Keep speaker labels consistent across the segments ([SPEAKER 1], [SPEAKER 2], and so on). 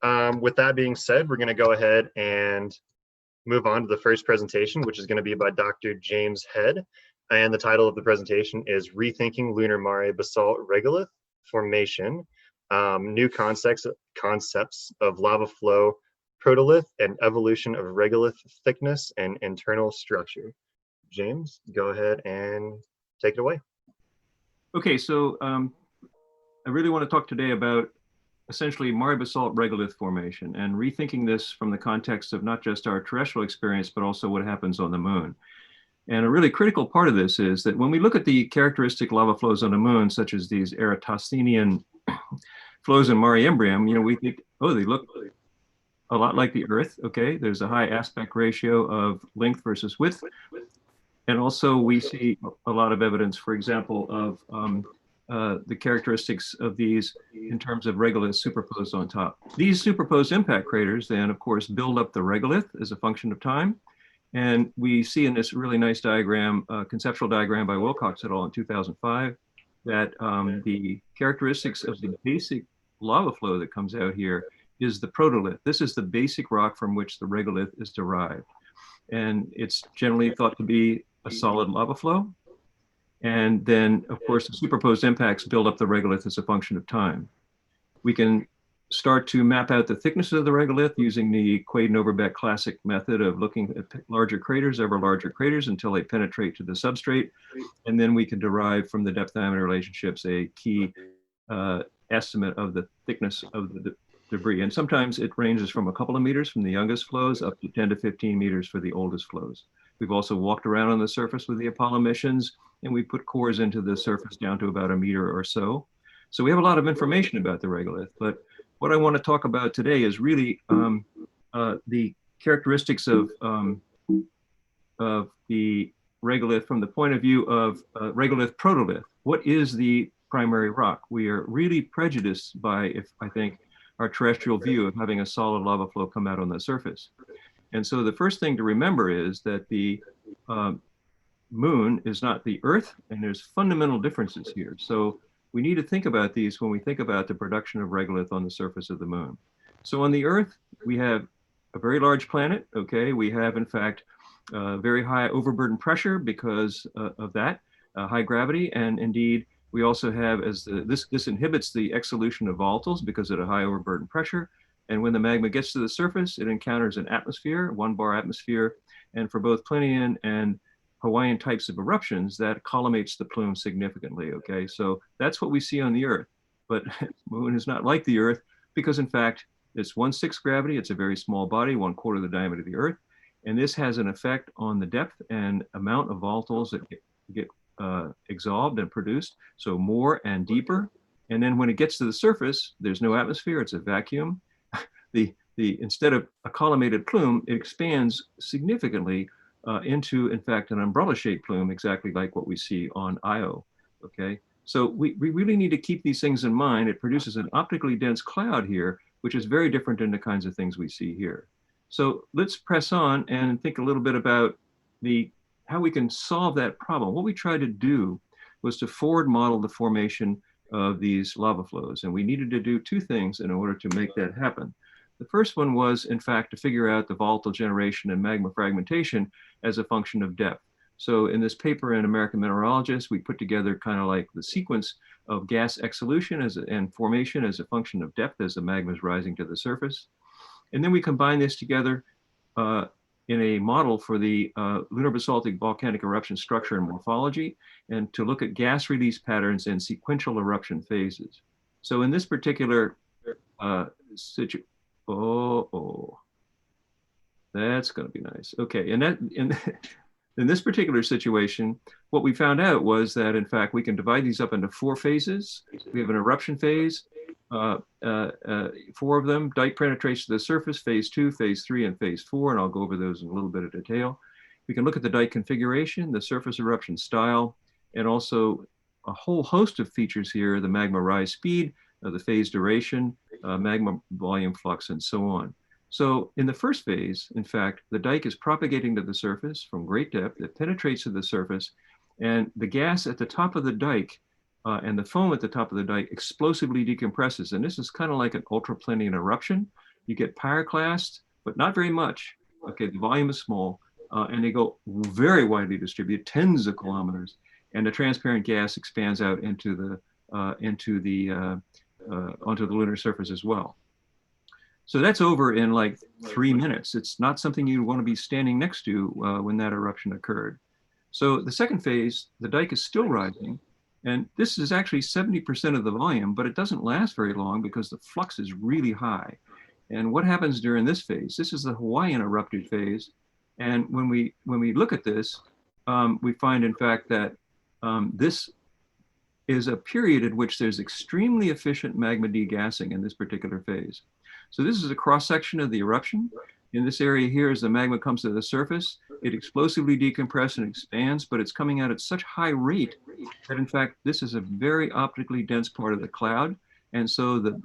[SPEAKER 1] With that being said, we're going to go ahead and move on to the first presentation, which is going to be by Dr. James Head. And the title of the presentation is Rethinking Lunar Mare Basalt Regolith Formation, New Concepts of Lava Flow, Protolith, and Evolution of Regolith Thickness and Internal Structure. James, go ahead and take it away.
[SPEAKER 2] Okay, so I really want to talk today about essentially Mare basalt regolith formation and rethinking this from the context of not just our terrestrial experience, but also what happens on the moon. And a really critical part of this is that when we look at the characteristic lava flows on the moon, such as these Eratosthenian flows in Mare Imbrium, you know, we think, oh, they look a lot like the Earth. Okay, there's a high aspect ratio of length versus width. And also we see a lot of evidence, for example, of the characteristics of these in terms of regolith superposed on top. These superposed impact craters then, of course, build up the regolith as a function of time. And we see in this really nice diagram, conceptual diagram by Wilcox et al. In 2005, that the characteristics of the basic lava flow that comes out here is the protolith. This is the basic rock from which the regolith is derived. And it's generally thought to be a solid lava flow. And then, of course, the superposed impacts build up the regolith as a function of time. We can start to map out the thickness of the regolith using the Quaid-Overbeck classic method of looking at larger craters, ever larger craters, until they penetrate to the substrate. And then we can derive from the depth-diameter relationships a key estimate of the thickness of the debris. And sometimes it ranges from a couple of meters from the youngest flows up to 10 to 15 meters for the oldest flows. We've also walked around on the surface with the Apollo missions, and we put cores into the surface down to about a meter or so. So we have a lot of information about the regolith, but what I want to talk about today is really the characteristics of the regolith from the point of view of regolith protolith. What is the primary rock? We are really prejudiced by, I think, our terrestrial view of having a solid lava flow come out on the surface. And so the first thing to remember is that the moon is not the Earth, and there's fundamental differences here. So we need to think about these when we think about the production of regolith on the surface of the moon. So on the Earth, we have a very large planet, okay? We have, in fact, very high overburden pressure because of that, high gravity, and indeed, we also have, this inhibits the exsolution of volatiles because of the high overburden pressure. And when the magma gets to the surface, it encounters an atmosphere, 1 bar atmosphere. And for both Plinian and Hawaiian types of eruptions, that collimates the plume significantly, okay? So that's what we see on the Earth. But the moon is not like the Earth because, in fact, it's 1/6 gravity. It's a very small body, 1/4 the diameter of the Earth. And this has an effect on the depth and amount of volatiles that get exsolved and produced. So more and deeper. And then when it gets to the surface, there's no atmosphere, it's a vacuum. Instead of a collimated plume, it expands significantly into, in fact, an umbrella-shaped plume, exactly like what we see on Io, okay? So we really need to keep these things in mind. It produces an optically dense cloud here, which is very different than the kinds of things we see here. So let's press on and think a little bit about how we can solve that problem. What we tried to do was to forward model the formation of these lava flows, and we needed to do 2 things in order to make that happen. The first one was, in fact, to figure out the volatile generation and magma fragmentation as a function of depth. So in this paper in American Mineralogist, we put together kind of like the sequence of gas exsolution and formation as a function of depth as the magma is rising to the surface. And then we combine this together in a model for the lunar basaltic volcanic eruption structure and morphology, and to look at gas release patterns and sequential eruption phases. So in this particular situation, that's going to be nice. Okay, and in this particular situation, what we found out was that, in fact, we can divide these up into 4 phases. We have an eruption phase, 4 of them. Dike penetrates to the surface, phase 2, phase 3, and phase 4, and I'll go over those in a little bit of detail. We can look at the dike configuration, the surface eruption style, and also a whole host of features here, the magma rise speed, the phase duration, magma volume flux, and so on. So in the first phase, in fact, the dike is propagating to the surface from great depth. It penetrates to the surface, and the gas at the top of the dike and the foam at the top of the dike explosively decompresses. And this is kind of like an ultraplinian eruption. You get pyroclast, but not very much. Okay, the volume is small, and they go very widely distributed, tens of kilometers, and the transparent gas expands out onto the lunar surface as well. So that's over in like 3 minutes. It's not something you want to be standing next to when that eruption occurred. So the second phase, the dike is still rising, and this is actually 70% of the volume, but it doesn't last very long because the flux is really high. And what happens during this phase? This is the Hawaiian eruptive phase. And when we look at this, we find in fact that this is a period in which there's extremely efficient magma degassing in this particular phase. So this is a cross section of the eruption. In this area here, as the magma comes to the surface, it explosively decompresses and expands, but it's coming out at such high rate that in fact, this is a very optically dense part of the cloud. And so the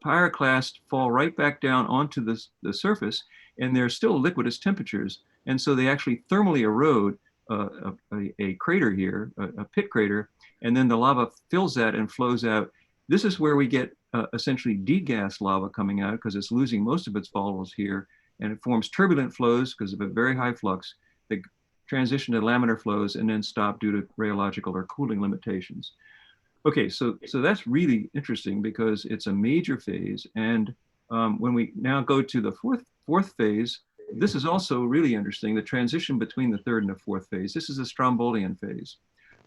[SPEAKER 2] pyroclasts fall right back down onto the surface, and they're still liquidous temperatures. And so they actually thermally erode a crater here, a pit crater, and then the lava fills that and flows out. This is where we get essentially degassed lava coming out because it's losing most of its volatiles here, and it forms turbulent flows because of a very high flux that transition to laminar flows and then stop due to rheological or cooling limitations. Okay, so that's really interesting because it's a major phase. And when we now go to the fourth phase, this is also really interesting, the transition between the third and the fourth phase. This is a Strombolian phase.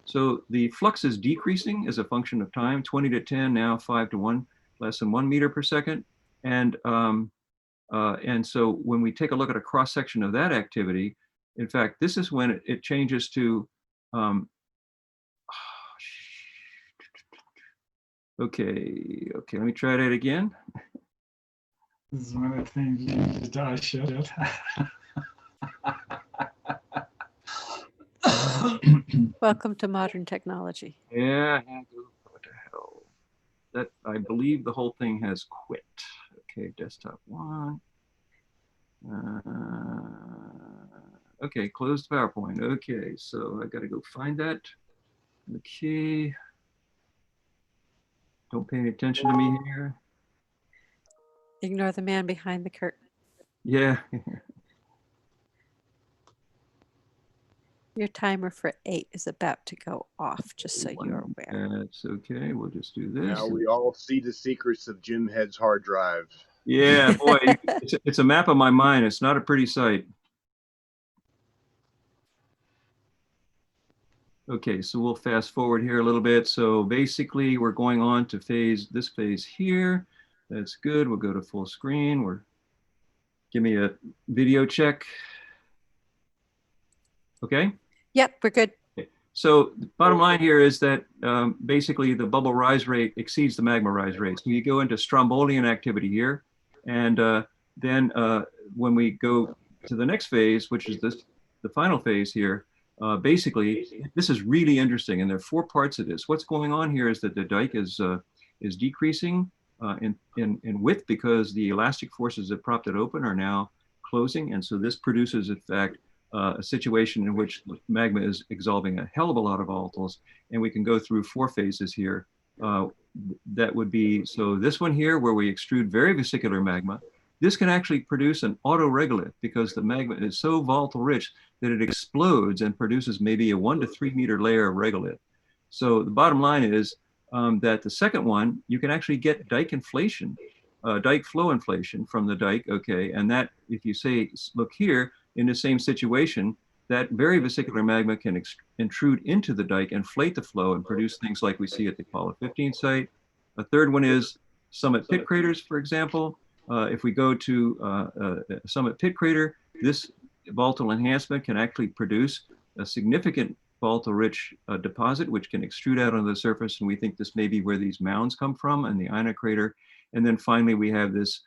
[SPEAKER 2] So the flux is decreasing as a function of time, 20 to 10, now 5 to 1, less than 1 meter per second. And so when we take a look at a cross section of that activity, in fact, this is when it changes to, okay, let me try that again.
[SPEAKER 3] This is when it changes to die shit.
[SPEAKER 4] Welcome to modern technology.
[SPEAKER 2] Yeah, what the hell? That, I believe the whole thing has quit. Okay, desktop 1. Okay, closed PowerPoint. Okay, so I gotta go find that. Okay. Don't pay any attention to me here.
[SPEAKER 4] Ignore the man behind the curtain.
[SPEAKER 2] Yeah.
[SPEAKER 4] Your timer for 8 is about to go off, just so you're aware.
[SPEAKER 2] That's okay. We'll just do this.
[SPEAKER 5] Now we all see the secrets of Jim Head's hard drive.
[SPEAKER 2] Yeah, boy, it's a map of my mind. It's not a pretty sight. Okay, so we'll fast forward here a little bit. So basically, we're going on to this phase here. That's good. We'll go to full screen. Give me a video check. Okay.
[SPEAKER 4] Yep, we're good.
[SPEAKER 2] Okay. So the bottom line here is that basically the bubble rise rate exceeds the magma rise rate. So you go into Strombolian activity here. And then when we go to the next phase, which is the final phase here, basically, this is really interesting. And there are 4 parts of this. What's going on here is that the dike is decreasing in width because the elastic forces that propped it open are now closing. And so this produces, in fact, a situation in which magma is exolving a hell of a lot of volatiles. And we can go through 4 phases here. That would be, so this one here where we extrude very vesicular magma, this can actually produce an auto regolith because the magma is so volatile rich that it explodes and produces maybe a 1 to 3 meter layer of regolith. So the bottom line is that the second one, you can actually get dike inflation, dike flow inflation from the dike, okay, and that, if you say, look here, in the same situation, that very vesicular magma can intrude into the dike, inflate the flow, and produce things like we see at the Apollo 15 site. A third one is summit pit craters, for example. If we go to summit pit crater, this volatile enhancement can actually produce a significant volatile-rich deposit, which can extrude out onto the surface, and we think this may be where these mounds come from in the Ina crater. And then finally, we have this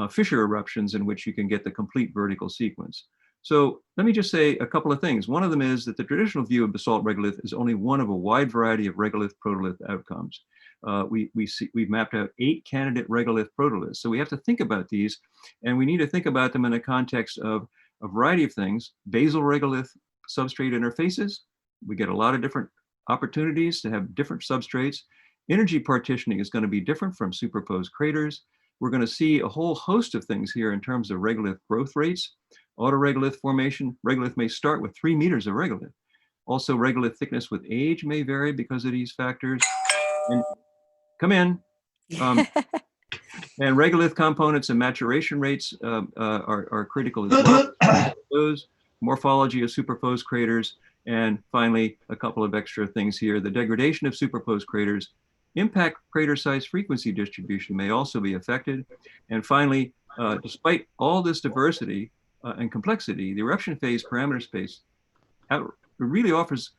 [SPEAKER 2] fissure eruptions in which you can get the complete vertical sequence. So let me just say a couple of things. One of them is that the traditional view of basalt regolith is only one of a wide variety of regolith protolith outcomes. We've mapped out 8 candidate regolith protoliths. So we have to think about these, and we need to think about them in the context of a variety of things. Basal regolith substrate interfaces. We get a lot of different opportunities to have different substrates. Energy partitioning is going to be different from superposed craters. we're going to see a whole host of things here in terms of regolith growth rates, autoregolith formation. Regolith may start with 3 meters of regolith. Also, regolith thickness with age may vary because of these factors. And come in. And regolith components and maturation rates are critical as well. Those morphology of superposed craters, and finally, a couple of extra things here. The degradation of superposed craters, impact crater size frequency distribution may also be affected. And finally, despite all this diversity and complexity, the eruption phase parameter space really offers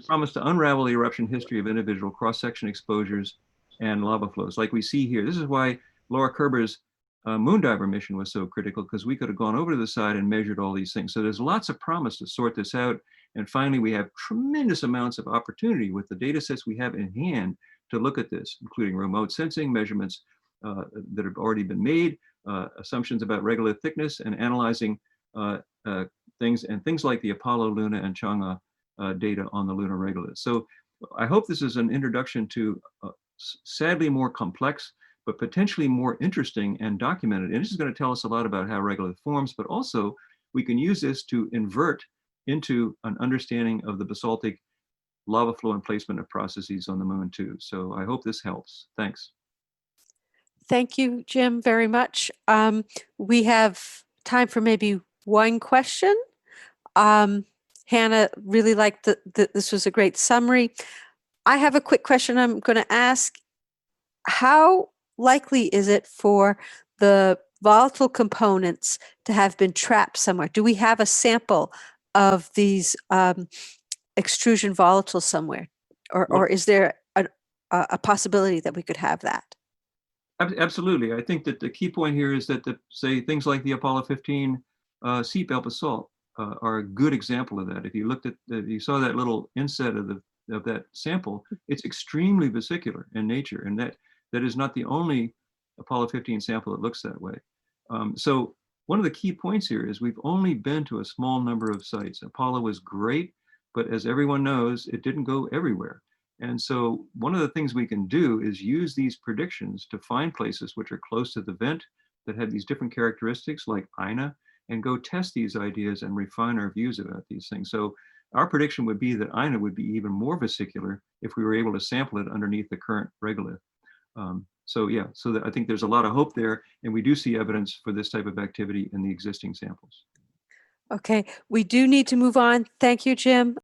[SPEAKER 2] promise to unravel the eruption history of individual cross-section exposures and lava flows like we see here. This is why Laura Kerber's Moondiver mission was so critical, because we could have gone over to the side and measured all these things. So there's lots of promise to sort this out. And finally, we have tremendous amounts of opportunity with the data sets we have in hand to look at this, including remote sensing measurements that have already been made, assumptions about regolith thickness, and analyzing things like the Apollo, Luna, and Chang'e data on the lunar regolith. So I hope this is an introduction to sadly more complex, but potentially more interesting and documented. And this is going to tell us a lot about how regolith forms, but also we can use this to invert into an understanding of the basaltic lava flow and placement of processes on the moon too. So I hope this helps. Thanks.
[SPEAKER 4] Thank you, Jim, very much. We have time for maybe one question. Hannah really liked this was a great summary. I have a quick question I'm going to ask. How likely is it for the volatile components to have been trapped somewhere? Do we have a sample of these extrusion volatiles somewhere? Or is there a possibility that we could have that?
[SPEAKER 2] Absolutely. I think that the key point here is that, say, things like the Apollo 15 seatbelt basalt are a good example of that. If you looked at, you saw that little inset of that sample, it's extremely vesicular in nature, and that is not the only Apollo 15 sample that looks that way. So one of the key points here is we've only been to a small number of sites. Apollo was great, but as everyone knows, it didn't go everywhere. And so one of the things we can do is use these predictions to find places which are close to the vent that have these different characteristics like INA, and go test these ideas and refine our views about these things. So our prediction would be that INA would be even more vesicular if we were able to sample it underneath the current regolith. So yeah, so I think there's a lot of hope there, and we do see evidence for this type of activity in the existing samples.
[SPEAKER 4] Okay, we do need to move on. Thank you, Jim.